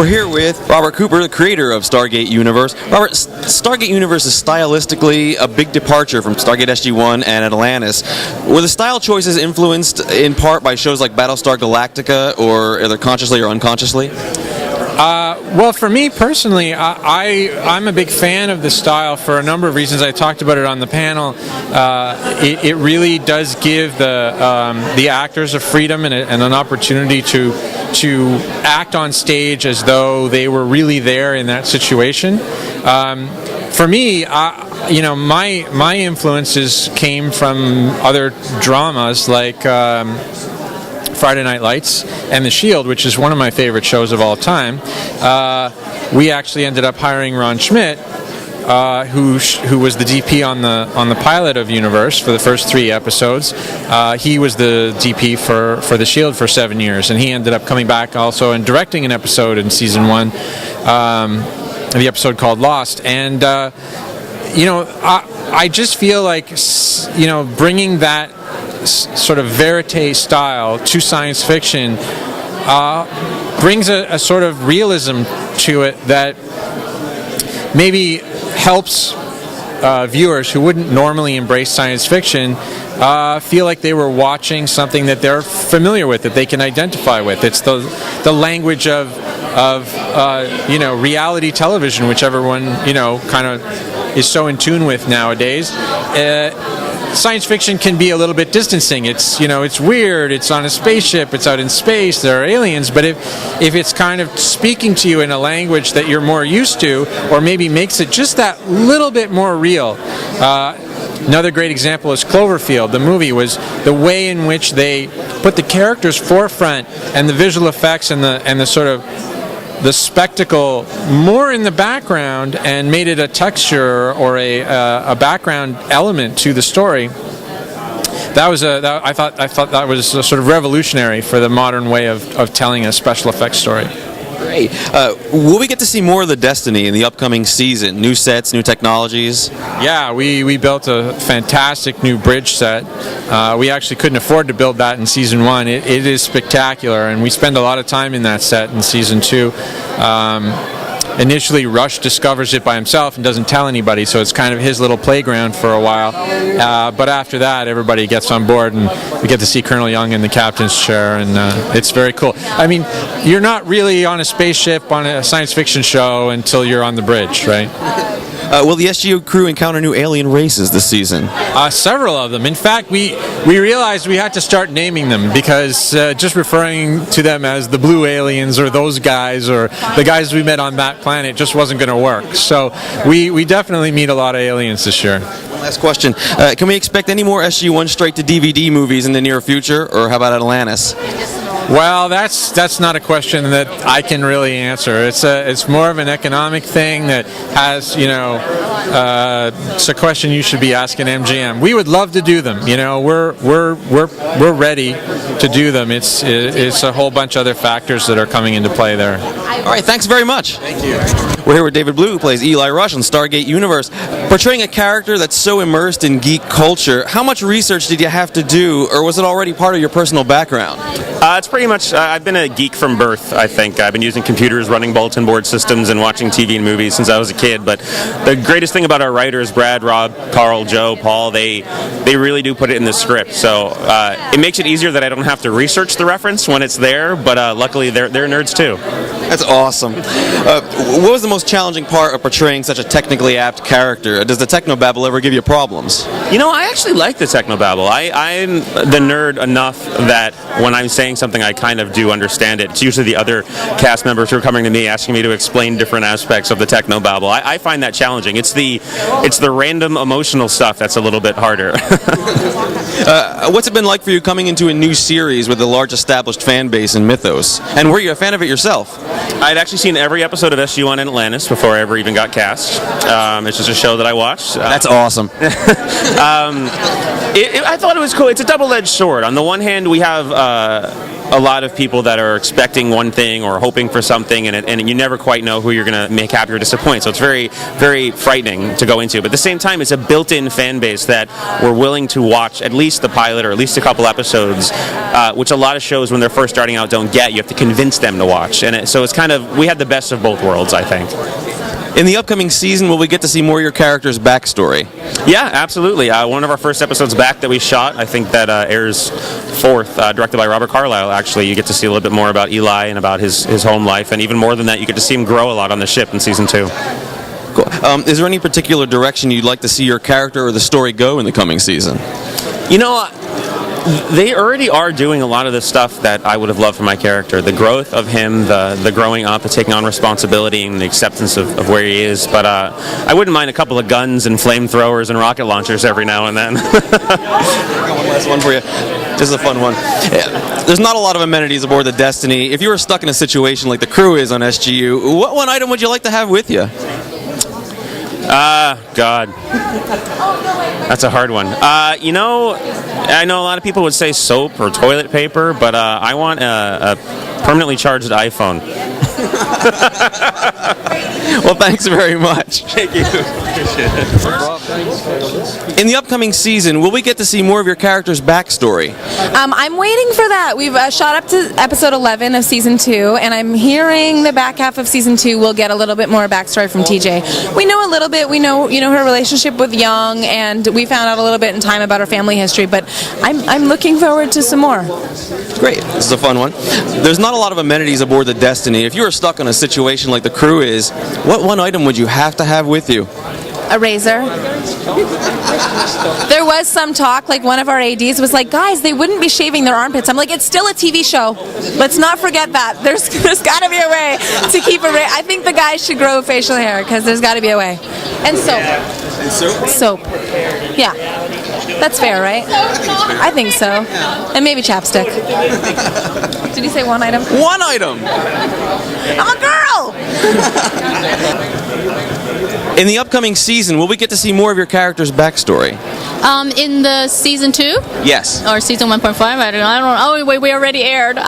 We're here with Robert Cooper, the creator of Stargate Universe. Robert, Stargate Universe is stylistically a big departure from Stargate SG-1 and Atlantis. Were the style choices influenced in part by shows like Battlestar Galactica, or either consciously or unconsciously? Well, for me personally, I'm a big fan of the style for a number of reasons. I talked about it on the panel. It really does give the actors a freedom and an opportunity to act on stage as though they were really there in that situation. For me, my influences came from other dramas like Friday Night Lights and The Shield, which is one of my favorite shows of all time. We actually ended up hiring Ron Schmidt, who was the DP on the pilot of Universe for the first 3 episodes. He was the DP for The Shield for 7 years, and he ended up coming back also and directing an episode in season 1, the episode called Lost. And I just feel like bringing that sort of verite style to science fiction brings a sort of realism to it that maybe helps viewers who wouldn't normally embrace science fiction feel like they were watching something that they're familiar with, that they can identify with. It's the language of reality television, which everyone kind of is so in tune with nowadays. Science fiction can be a little bit distancing. It's it's weird. It's on a spaceship. It's out in space. There are aliens. But if it's kind of speaking to you in a language that you're more used to, or maybe makes it just that little bit more real. Another great example is Cloverfield. The movie was the way in which they put the characters forefront and the visual effects and the sort of the spectacle more in the background and made it a texture or a background element to the story. I thought that was sort of revolutionary for the modern way of telling a special effects story. Great. Will we get to see more of the Destiny in the upcoming season? New sets, new technologies? Yeah, we built a fantastic new bridge set. We actually couldn't afford to build that in season 1. It is spectacular, and we spend a lot of time in that set in season 2. Initially, Rush discovers it by himself and doesn't tell anybody, so it's kind of his little playground for a while. But after that, everybody gets on board, and we get to see Colonel Young in the captain's chair, and it's very cool. I mean, you're not really on a spaceship on a science fiction show until you're on the bridge, right? Will the SGO crew encounter new alien races this season? Several of them. In fact, we realized we had to start naming them because just referring to them as the blue aliens or those guys or the guys we met on that planet just wasn't going to work. So we definitely meet a lot of aliens this year. Last question. Can we expect any more SG-1 straight-to-DVD movies in the near future, or how about Atlantis? Well, that's not a question that I can really answer. It's more of an economic thing that has, it's a question you should be asking MGM. We would love to do them. We're ready to do them. It's a whole bunch of other factors that are coming into play there. All right, thanks very much. Thank you. We're here with David Blue, who plays Eli Rush on Stargate Universe. Portraying a character that's so immersed in geek culture, how much research did you have to do, or was it already part of your personal background? It's pretty much, I've been a geek from birth, I think. I've been using computers, running bulletin board systems, and watching TV and movies since I was a kid. But the greatest thing about our writers, Brad, Rob, Carl, Joe, Paul, they really do put it in the script. So it makes it easier that I don't have to research the reference when it's there, but luckily they're nerds too. That's awesome. What was the most challenging part of portraying such a technically apt character? Does the technobabble ever give you problems? I actually like the technobabble. I'm the nerd enough that when I'm saying something, I kind of do understand it. It's usually the other cast members who are coming to me asking me to explain different aspects of the technobabble. I find that challenging. It's the random emotional stuff that's a little bit harder. What's it been like for you coming into a new series with a large established fan base in Mythos? And were you a fan of it yourself? I'd actually seen every episode of SG-1 in Atlantis before I ever even got cast. It's just a show that I watched. That's awesome. I thought it was cool. It's a double-edged sword. On the one hand, we have a lot of people that are expecting one thing or hoping for something, and you never quite know who you're going to make happy or disappoint. So it's very, very frightening to go into. But at the same time, it's a built-in fan base that we're willing to watch at least the pilot or at least a couple episodes, which a lot of shows when they're first starting out don't get. You have to convince them to watch. So it's kind of, we had the best of both worlds, I think. In the upcoming season, will we get to see more of your character's backstory? Yeah, absolutely. One of our first episodes back that we shot, I think that airs 4th, directed by Robert Carlyle, actually. You get to see a little bit more about Eli and about his home life, and even more than that, you get to see him grow a lot on the ship in season 2. Cool. Is there any particular direction you'd like to see your character or the story go in the coming season? You know, they already are doing a lot of the stuff that I would have loved for my character. The growth of him, the growing up, the taking on responsibility, and the acceptance of where he is. But I wouldn't mind a couple of guns and flamethrowers and rocket launchers every now and then. I got one last one for you. Just a fun one. Yeah. There's not a lot of amenities aboard the Destiny. If you were stuck in a situation like the crew is on SGU, what one item would you like to have with you? God. That's a hard one. You know, I know a lot of people would say soap or toilet paper, but I want a permanently charged iPhone. Well, thanks very much. Thank you. Appreciate it. In the upcoming season, will we get to see more of your character's backstory? I'm waiting for that. We've shot up to episode 11 of season 2, and I'm hearing the back half of season 2 will get a little bit more backstory from TJ. We know a little bit. We know, her relationship with Young, and we found out a little bit in time about her family history. But I'm looking forward to some more. Great. This is a fun one. There's not a lot of amenities aboard the Destiny. If you were stuck in a situation like the crew is, what one item would you have to have with you? A razor. There was some talk, like one of our ADs was like, guys, they wouldn't be shaving their armpits. I'm like, it's still a TV show. Let's not forget that. There's got to be a way to keep I think the guys should grow facial hair because there's got to be a way. And soap. And soap? Soap. Yeah. That's fair, right? I think so. And maybe chapstick. Did you say one item? One item! I'm a girl! In the upcoming season, will we get to see more of your character's backstory? In the season 2? Yes. Or season 1.5? I don't know. Oh, wait, we already aired.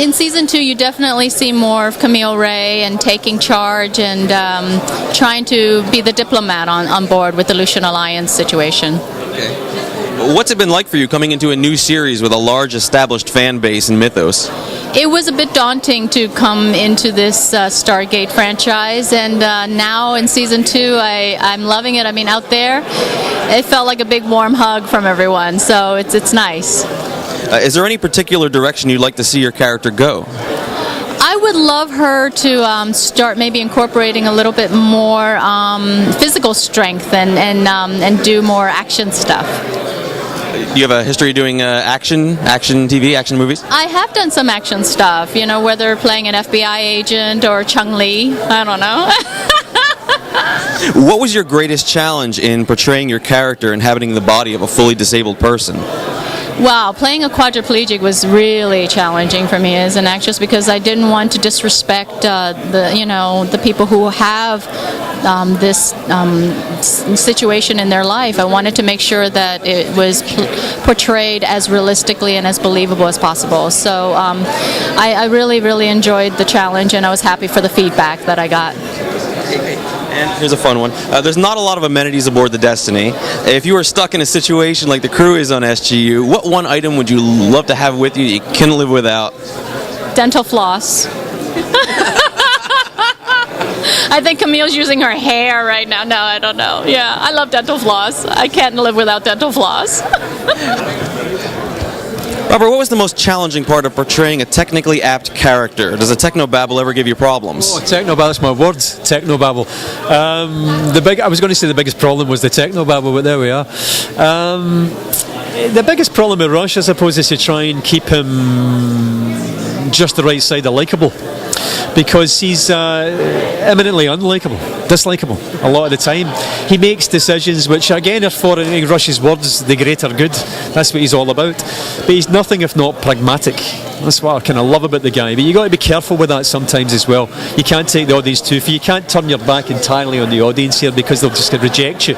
In season 2, you definitely see more of Camille Ray and taking charge and trying to be the diplomat on board with the Lucian Alliance situation. Okay. What's it been like for you coming into a new series with a large established fan base and mythos? It was a bit daunting to come into this Stargate franchise, and now in season 2, I'm loving it. I mean, out there, it felt like a big warm hug from everyone, so it's nice. Is there any particular direction you'd like to see your character go? I would love her to start maybe incorporating a little bit more physical strength and do more action stuff. Do you have a history of doing action TV, action movies? I have done some action stuff, whether playing an FBI agent or Chung-Li, I don't know. What was your greatest challenge in portraying your character inhabiting the body of a fully disabled person? Wow, playing a quadriplegic was really challenging for me as an actress because I didn't want to disrespect the people who have this situation in their life. I wanted to make sure that it was portrayed as realistically and as believable as possible. So I really, really enjoyed the challenge, and I was happy for the feedback that I got. And here's a fun one. There's not a lot of amenities aboard the Destiny. If you were stuck in a situation like the crew is on SGU, what one item would you love to have with you that you couldn't live without? Dental floss. I think Camille's using her hair right now. No, I don't know. Yeah, I love dental floss. I can't live without dental floss. Robert, what was the most challenging part of portraying a technically apt character? Does a technobabble ever give you problems? Oh, technobabble, that's my word, technobabble. I was going to say the biggest problem was the technobabble, but there we are. The biggest problem with Rush, I suppose, is to try and keep him just the right side of likeable. Because he's eminently unlikable, dislikable a lot of the time. He makes decisions which, again, are for, in Rush's words, the greater good. That's what he's all about. But he's nothing if not pragmatic. That's what I kind of love about the guy. But you got to be careful with that sometimes as well. You can't take the audience too far. You can't turn your back entirely on the audience here because they'll just reject you.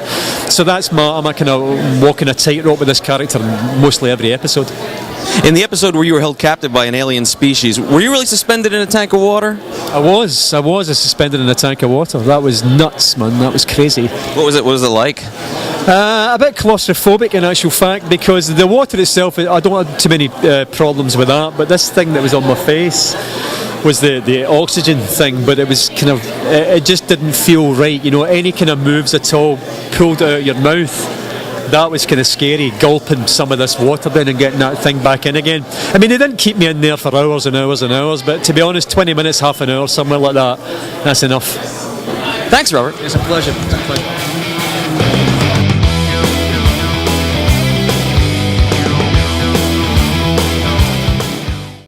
So that's I'm kind of walking a tightrope with this character mostly every episode. In the episode where you were held captive by an alien species, were you really suspended in a tank of water? I was suspended in a tank of water. That was nuts, man. That was crazy. What was it like? A bit claustrophobic in actual fact, because the water itself, I don't have too many problems with that, but this thing that was on my face was the oxygen thing, but it was kind of, it just didn't feel right. You know, any kind of moves at all pulled out of your mouth, that was kind of scary, gulping some of this water down and getting that thing back in again. I mean, they didn't keep me in there for hours and hours and hours, but to be honest, 20 minutes, half an hour, somewhere like that, that's enough. Thanks, Robert. It's a pleasure.